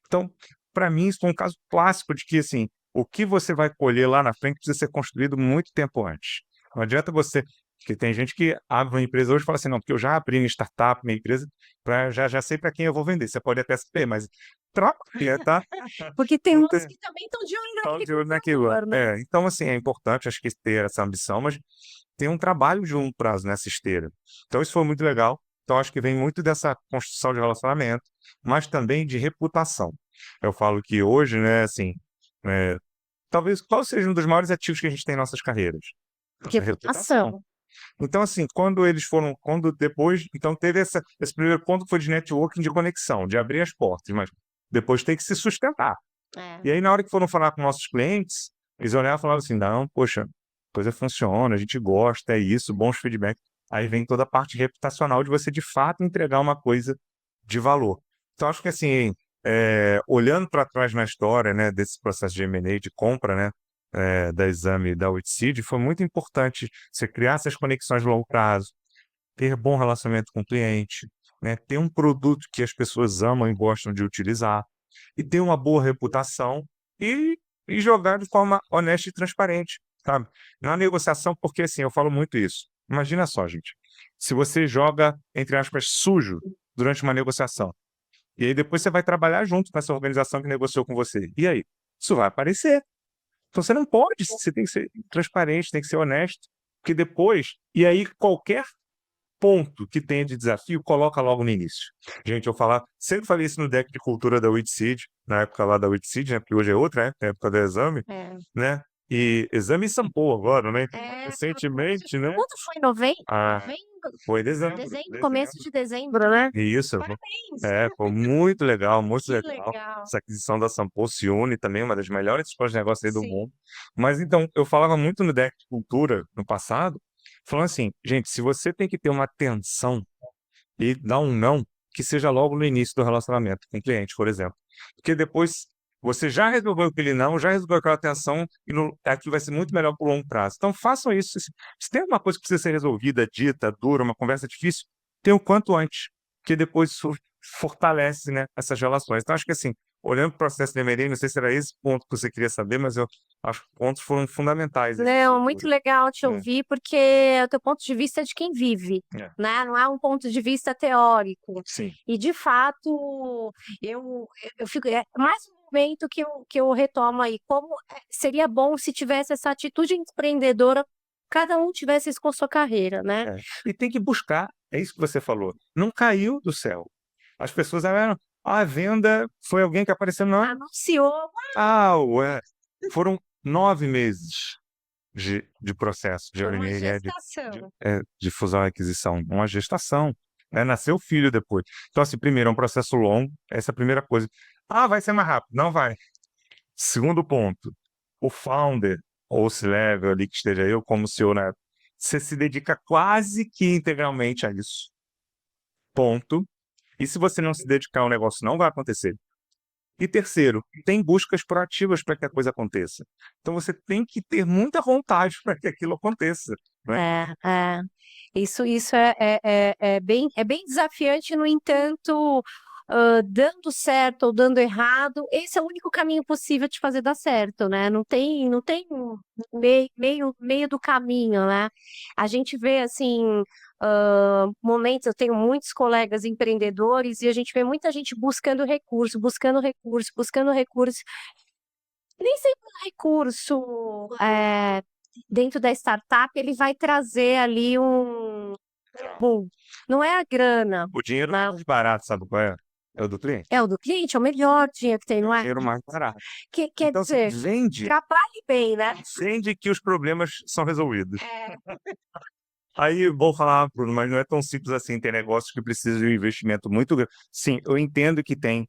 Então, para mim, isso foi um caso clássico de que, assim, o que você vai colher lá na frente precisa ser construído muito tempo antes. Não adianta você Porque tem gente que abre uma empresa hoje e fala assim, não, porque eu já abri uma startup, minha empresa, já sei para quem eu vou vender. Você pode até saber, mas trabalha, tá? Porque tem Não uns tem. que também estão de olho Estão naquele de olho naquilo. computador, né? Então, assim, é importante, acho que ter essa ambição, mas tem um trabalho de longo prazo nessa esteira. Então, isso foi muito legal. Então, acho que vem muito dessa construção de relacionamento, mas também de reputação. Eu falo que hoje, né, assim, é, talvez qual seja um dos maiores ativos que a gente tem em nossas carreiras? Nossa reputação. Reputação. Então, assim, quando depois, então teve esse primeiro ponto que foi de networking, de conexão, de abrir as portas, mas depois tem que se sustentar. É. E aí, na hora que foram falar com nossos clientes, eles olharam e falaram assim: não, poxa, a coisa funciona, a gente gosta, é isso, bons feedbacks. Aí vem toda a parte reputacional de você de fato entregar uma coisa de valor. Então, acho que assim, olhando para trás na história, né, desse processo de M&A, de compra, né, da Exame e da Witseed, foi muito importante você criar essas conexões de longo prazo, ter bom relacionamento com o cliente, né, ter um produto que as pessoas amam e gostam de utilizar, e ter uma boa reputação e, e jogar de forma honesta e transparente, sabe? Na negociação, porque assim, eu falo muito isso. Imagina só, gente, se você joga, entre aspas, sujo durante uma negociação, e aí depois você vai trabalhar junto com essa organização que negociou com você, e aí? Isso vai aparecer. Então você não pode, você tem que ser transparente, tem que ser honesto, porque depois, e aí qualquer ponto que tenha de desafio, coloca logo no início. Gente, eu sempre falei isso no deck de cultura da Witseed, na época lá da Witseed, né, porque hoje é outra, né, na época do exame, É. né, e exame Sampo agora, né, É, recentemente, né, quando foi em novembro? ah, Novembro? foi dezembro, Dezembro, começo de dezembro, né? isso, Parabéns! foi muito legal, muito Que legal. legal. Essa aquisição da Sampo se une também, uma das melhores escolas de negócio aí do Sim. mundo. Mas então, eu falava muito no deck de cultura no passado, falando assim, gente, se você tem que ter uma atenção e dar um não, que seja logo no início do relacionamento com o cliente, por exemplo. Porque depois você já resolveu aquele não, já resolveu aquela tensão e aquilo vai ser muito melhor por longo prazo. Então façam isso. Se tem uma coisa que precisa ser resolvida, dita, dura, uma conversa difícil, tenha o quanto antes, porque depois isso fortalece, né, essas relações. Então acho que assim, olhando para o processo de M&A, não sei se era esse ponto que você queria saber, mas eu acho que pontos foram fundamentais. Não, muito legal te É. ouvir, porque o teu ponto de vista é de quem vive, É. né? Não é um ponto de vista teórico. Sim. E, de fato, eu fico. É mais um momento que eu retomo aí. Como seria bom se tivesse essa atitude empreendedora, cada um tivesse isso com sua carreira, né? E tem que buscar, é isso que você falou. Não caiu do céu. As pessoas eram, a venda foi alguém que apareceu, não. Anunciou. Ué. Foram 9 meses de processo de Foi uma M&A, gestação. de fusão e aquisição, uma gestação. Nasceu o filho depois. Então, assim, primeiro, é um processo longo, essa é a primeira coisa. Vai ser mais rápido. Não vai. Segundo ponto, o founder, ou o C-level ali que esteja eu, como CEO, né? Você se dedica quase que integralmente a isso. Ponto. E se você não se dedicar, o negócio não vai acontecer. E terceiro, tem buscas proativas para que a coisa aconteça. Então você tem que ter muita vontade para que aquilo aconteça, né? Isso é bem desafiante, no entanto, dando certo ou dando errado, esse é o único caminho possível de fazer dar certo, né? Não tem meio do caminho, né? A gente vê assim. Momentos, eu tenho muitos colegas empreendedores e a gente vê muita gente buscando recurso, buscando recurso, buscando recurso. Nem sempre o recurso dentro da startup ele vai trazer ali um boom. Não é a grana, O dinheiro né? mais barato, sabe qual é? É o do cliente. É o do cliente, é o melhor dinheiro que tem, não O é? dinheiro mais barato. Quer Então, assim, dizer, trabalhe bem, né? vende que os problemas são resolvidos. Aí, vou falar, Bruno, mas não é tão simples assim. Tem negócios que precisam de um investimento muito grande. Sim, eu entendo que tem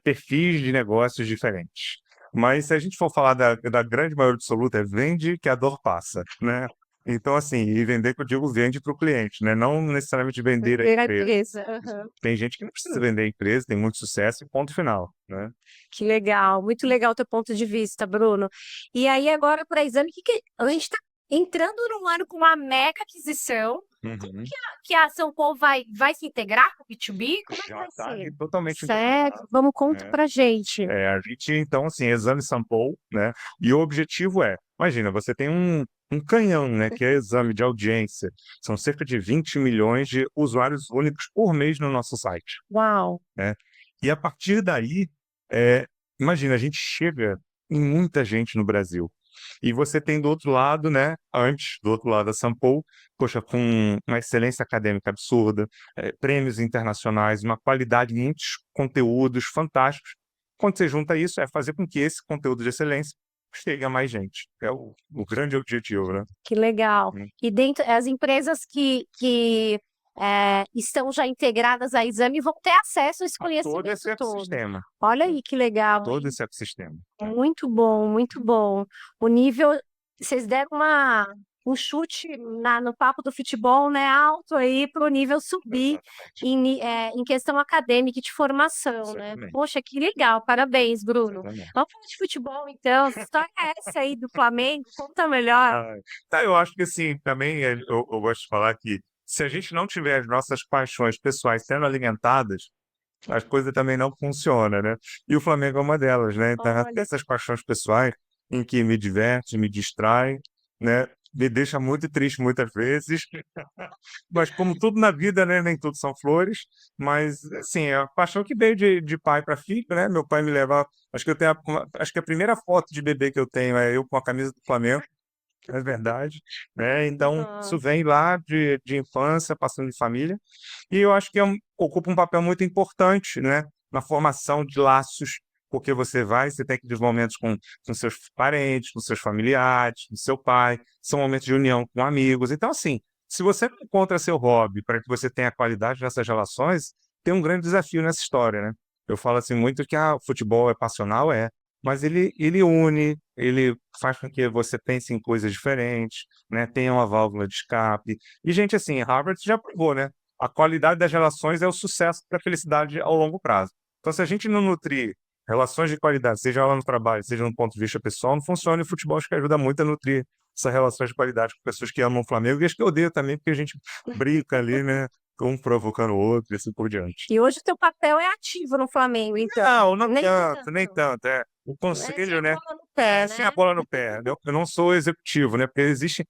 perfis de negócios diferentes. Mas se a gente for falar da grande maioria absoluta, é vende que a dor passa, né? Então, assim, e vender que eu digo vende para o cliente, né? Não necessariamente vender a Vender a empresa. empresa. Aham. Tem gente que não precisa vender a empresa, tem muito sucesso e ponto final, né? Que legal, muito legal o teu ponto de vista, Bruno. E aí, agora para exame, a gente está entrando num ano com uma mega aquisição. Uhum. Que a São Paulo vai se integrar com o B2B? Como é que Já vai está ser? totalmente Sério? Vamos, conta É. pra gente. A gente, então, assim, exame sample, né? E o objetivo imagina, você tem um um canhão, né, que é exame de audiência. São cerca de 20 milhões de usuários únicos por mês no nosso site, Uau! né? E a partir daí, é, imagina, a gente chega em muita gente no Brasil. E você tem do outro lado, né, antes, do outro lado, a Sampo, poxa, com uma excelência acadêmica absurda, prêmios internacionais, uma qualidade, muitos conteúdos fantásticos. Quando você junta isso, é fazer com que esse conteúdo de excelência chegue a mais gente. É o grande objetivo, né? Que legal. Hum. E dentro, as empresas que estão já integradas a Exame vão ter acesso a esse A todo conhecimento esse todo. ecossistema, Olha aí que legal, todo hein? esse ecossistema. Muito bom, muito bom. O nível, vocês deram um chute no papo do futebol, né, alto aí para o nível subir Exatamente, em questão acadêmica e de formação, né? exatamente, Poxa, que legal, parabéns, Bruno. exatamente. Vamos falar de futebol, então. Que história é essa aí do Flamengo? Conta melhor. Ah, tá, eu acho que assim, também eu gosto de falar que se a gente não tiver as nossas paixões pessoais sendo alimentadas, as coisas também não funcionam, né? E o Flamengo é uma delas, né? Então, Olha, essas paixões pessoais em que me diverte, me distrai, né? Me deixa muito triste muitas vezes, mas como tudo na vida, né? Nem tudo são flores, mas assim, é a paixão que veio de pai para filho, né? Meu pai me levava, acho que eu tenho, acho que a primeira foto de bebê que eu tenho é eu com a camisa do Flamengo. É verdade, né? Então, isso nossa, vem lá de infância, passando de família, e eu acho que ocupa um papel muito importante, né? Na formação de laços, porque você tem aqueles momentos com seus parentes, com seus familiares, com seu pai, são momentos de união com amigos. Então, assim, se você não encontra seu hobby para que você tenha qualidade nessas relações, tem um grande desafio nessa história, né? Eu falo assim muito que o futebol é passional, mas ele une, ele faz com que você pense em coisas diferentes, né? Tenha uma válvula de escape. E, gente, assim, Harvard já provou, né? A qualidade das relações é o sucesso da felicidade ao longo prazo. Então, se a gente não nutrir relações de qualidade, seja ela no trabalho, seja no ponto de vista pessoal, não funciona. E o futebol acho que ajuda muito a nutrir essas relações de qualidade com pessoas que amam o Flamengo e as que odeiam também, porque a gente brinca ali, né? Um provocando o outro e assim por diante. e hoje o teu papel é ativo no Flamengo, então. Não, não Nem tanto, nem tanto. tanto. É. O É sem conselho, a né? bola no pé, Sem a né? bola no pé. Eu não sou executivo, né? Porque existe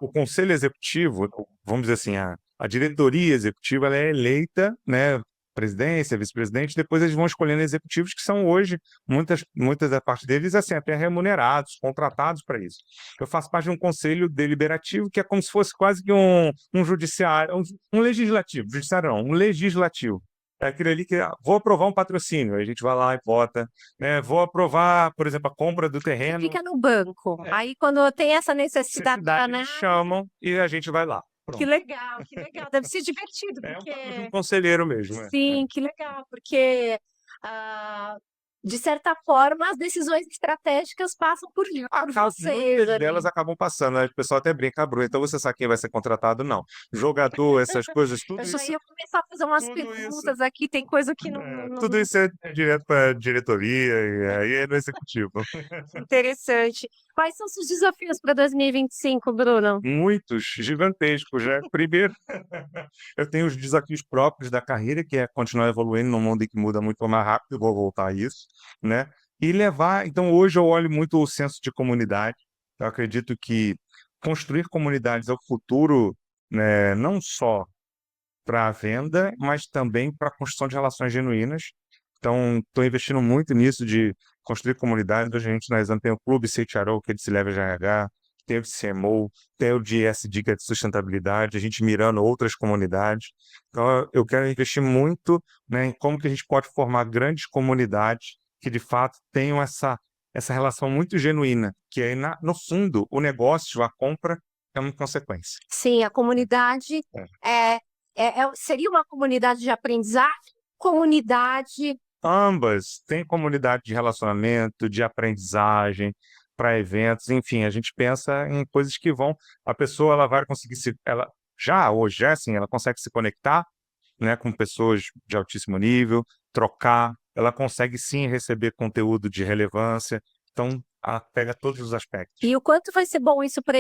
o conselho executivo, vamos dizer assim, a diretoria executiva, ela é eleita, né? Presidência, vice-presidente, depois eles vão escolhendo executivos que são hoje, muitas da parte deles, assim, até remunerados, contratados para isso. Eu faço parte de um conselho deliberativo que é como se fosse quase que um judiciário, um legislativo, judiciário não, um legislativo. É aquele ali que vou aprovar um patrocínio, aí a gente vai lá e vota, né? Vou aprovar, por exemplo, a compra do Você terreno, fica no banco. é, Aí, quando tem essa necessidade necessidade eles danada, chamam e a gente vai lá. que Pronto. legal, que legal. Deve ser divertido, É um papel de um porque conselheiro mesmo, é. sim, que legal, porque ah, de certa forma as decisões estratégicas passam por vocês Muitas delas ali. acabam passando, né? O pessoal até brinca, Bruno, então você sabe quem vai ser contratado? Não. Jogador, essas coisas, Eu tudo já isso, ia começar a fazer umas tudo isso, perguntas aqui, tem coisa que tudo isso é direto para a diretoria e aí é no executivo. interessante. Quais são os seus desafios para 2025, Bruno? Muitos, gigantescos, né? Primeiro, eu tenho os desafios próprios da carreira, que é continuar evoluindo num mundo que muda muito mais rápido, vou voltar a isso, né? E levar, então hoje eu olho muito o senso de comunidade. Eu acredito que construir comunidades é o futuro, né? Não só para a venda, mas também para a construção de relações genuínas. Então, estou investindo muito nisso de construir comunidades. Hoje a gente na Exame tem o Clube CHRO, que é de Se Leva GH, tem o de CMO, tem o de ESG, que é de sustentabilidade, a gente mirando outras comunidades. Então, eu quero investir muito, né, em como que a gente pode formar grandes comunidades que, de fato, tenham essa relação muito genuína, que aí, no fundo, o negócio, a compra, é uma consequência. Sim, a comunidade É. é, seria uma comunidade de aprendizagem, comunidade. Ambas têm comunidade de relacionamento, de aprendizagem, para eventos, enfim, a gente pensa em coisas que a pessoa ela vai conseguir ela já hoje é assim, ela consegue se conectar, né, com pessoas de altíssimo nível, trocar, ela consegue sim receber conteúdo de relevância. Então, pega todos os aspectos. E o quanto vai ser bom isso para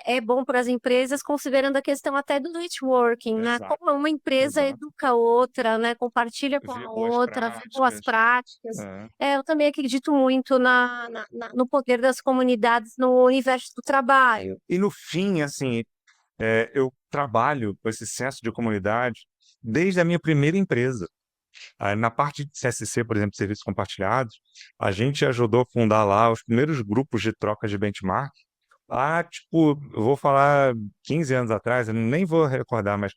é bom para as empresas, considerando a questão até do networking, né? Exato, Como uma empresa exato. educa a outra, né? Compartilha com Ver a boas outra, vê boas práticas. práticas. É. Eu também acredito muito no poder das comunidades no universo do trabalho. E no fim, assim, eu trabalho com esse senso de comunidade desde a minha primeira empresa. Na parte de CSC, por exemplo, serviços compartilhados, a gente ajudou a fundar lá os primeiros grupos de troca de benchmark. Lá, tipo, eu vou falar 15 anos atrás, eu nem vou recordar, mas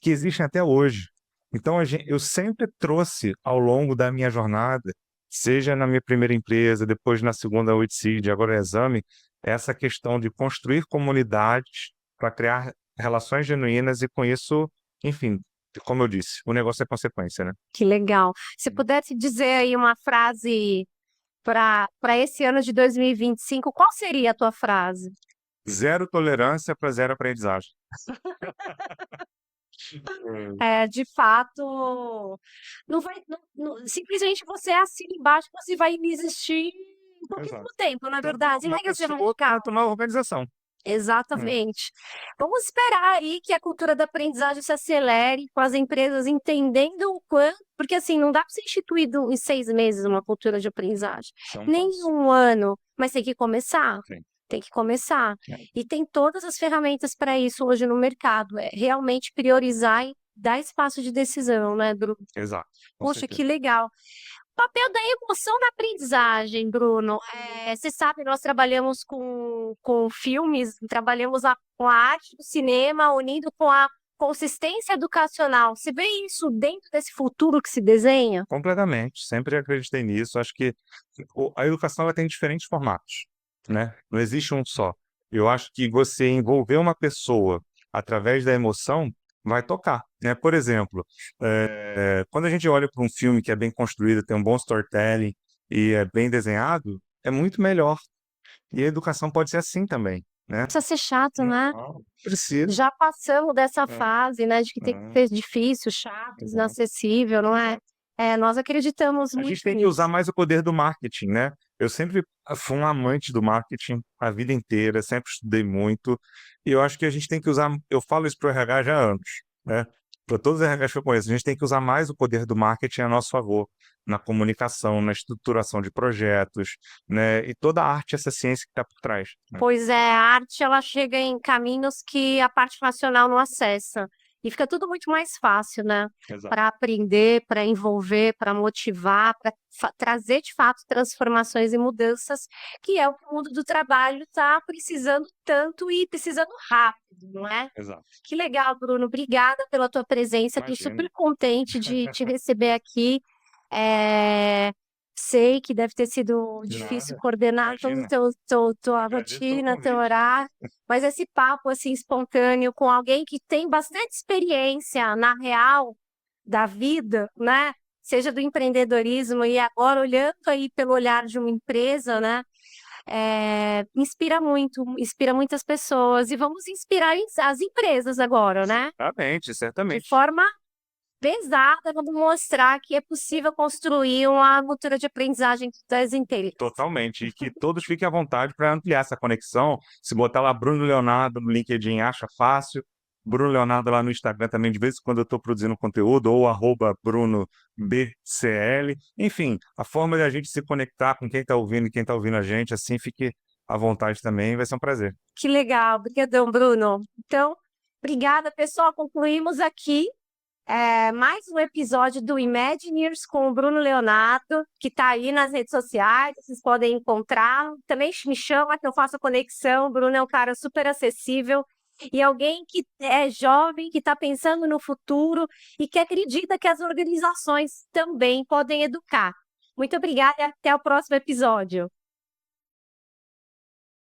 que existem até hoje. Então, eu sempre trouxe ao longo da minha jornada, seja na minha primeira empresa, depois na segunda Witseed, agora o Exame, essa questão de construir comunidades para criar relações genuínas e com isso, enfim, como eu disse, o negócio é consequência, né? Que legal. Se pudesse dizer aí uma frase para esse ano de 2025, qual seria a tua frase? Zero tolerância para zero aprendizagem. De fato, não vai, simplesmente você assina embaixo, você vai existir em pouquíssimo Exato. tempo, na Tanto verdade. Não uma é que ser pessoa radical. quanto uma organização. Exatamente. Vamos esperar aí que a cultura da aprendizagem se acelere, com as empresas entendendo o quanto, porque assim, não dá para ser instituído em 6 meses uma cultura de aprendizagem, São nem em passos. 1 ano, mas tem que começar. Sim. Tem que começar. É. E tem todas as ferramentas para isso hoje no mercado. É realmente priorizar e dar espaço de decisão, né, Bruno? Exato, com Poxa, certeza. que legal. Papel da emoção na aprendizagem, Bruno. Você sabe, nós trabalhamos com filmes, trabalhamos com a arte do cinema, unindo com a consistência educacional. Você vê isso dentro desse futuro que se desenha? Completamente, sempre acreditei nisso. Acho que a educação ela tem diferentes formatos, né? Não existe um só. Eu acho que você envolver uma pessoa através da emoção vai tocar, né? Por exemplo, quando a gente olha para um filme que é bem construído, tem um bom storytelling e é bem desenhado, é muito melhor. E a educação pode ser assim também, né? Precisa ser chato, né? Não precisa. Já passamos dessa É, fase, né, de que tem que é, ser difícil, chato, exato. inacessível, não é? Nós acreditamos A muito gente tem que usar nisso. mais o poder do marketing, né? Eu sempre fui um amante do marketing a vida inteira, sempre estudei muito, e eu acho que a gente tem que usar, eu falo isso para o RH já há anos, né? Para todos os RHs que eu conheço, a gente tem que usar mais o poder do marketing a nosso favor, na comunicação, na estruturação de projetos, né? E toda a arte, essa ciência que está por trás, né? Pois é, a arte ela chega em caminhos que a parte racional não acessa. E fica tudo muito mais fácil, né? Exato. Para aprender, para envolver, para motivar, para trazer de fato transformações e mudanças, que é o que o mundo do trabalho está precisando tanto e precisando rápido, não é? Exato. Que legal, Bruno. Obrigada pela tua presença. Estou Imagina. super contente de te receber aqui. É, Sei que deve ter sido difícil Nada. coordenar toda Imagina. tua Agradeço pelo rotina, teu convite. horário, mas esse papo assim espontâneo com alguém que tem bastante experiência na real da vida, né? Seja do empreendedorismo e agora olhando aí pelo olhar de uma empresa, né? Inspira muito, inspira muitas pessoas e vamos inspirar as empresas agora, né? Certamente, De certamente. forma pesada, vamos mostrar que é possível construir uma cultura de aprendizagem das inteiras. Totalmente. E que todos fiquem à vontade para ampliar essa conexão. Se botar lá Bruno Leonardo no LinkedIn, acha fácil. Bruno Leonardo lá no Instagram também, de vez em quando eu estou produzindo conteúdo, ou @BrunoBCL. Enfim, a forma de a gente se conectar com quem está ouvindo e quem está ouvindo a gente, assim, fique à vontade também, vai ser um prazer. Que legal, obrigadão, Bruno. Então, obrigada, pessoal. Concluímos aqui mais um episódio do Imagineers com o Bruno Leonardo, que está aí nas redes sociais, vocês podem encontrar. Também me chama que eu faço a conexão. O Bruno é um cara super acessível e alguém que é jovem, que está pensando no futuro e que acredita que as organizações também podem educar. Muito obrigada e até o próximo episódio.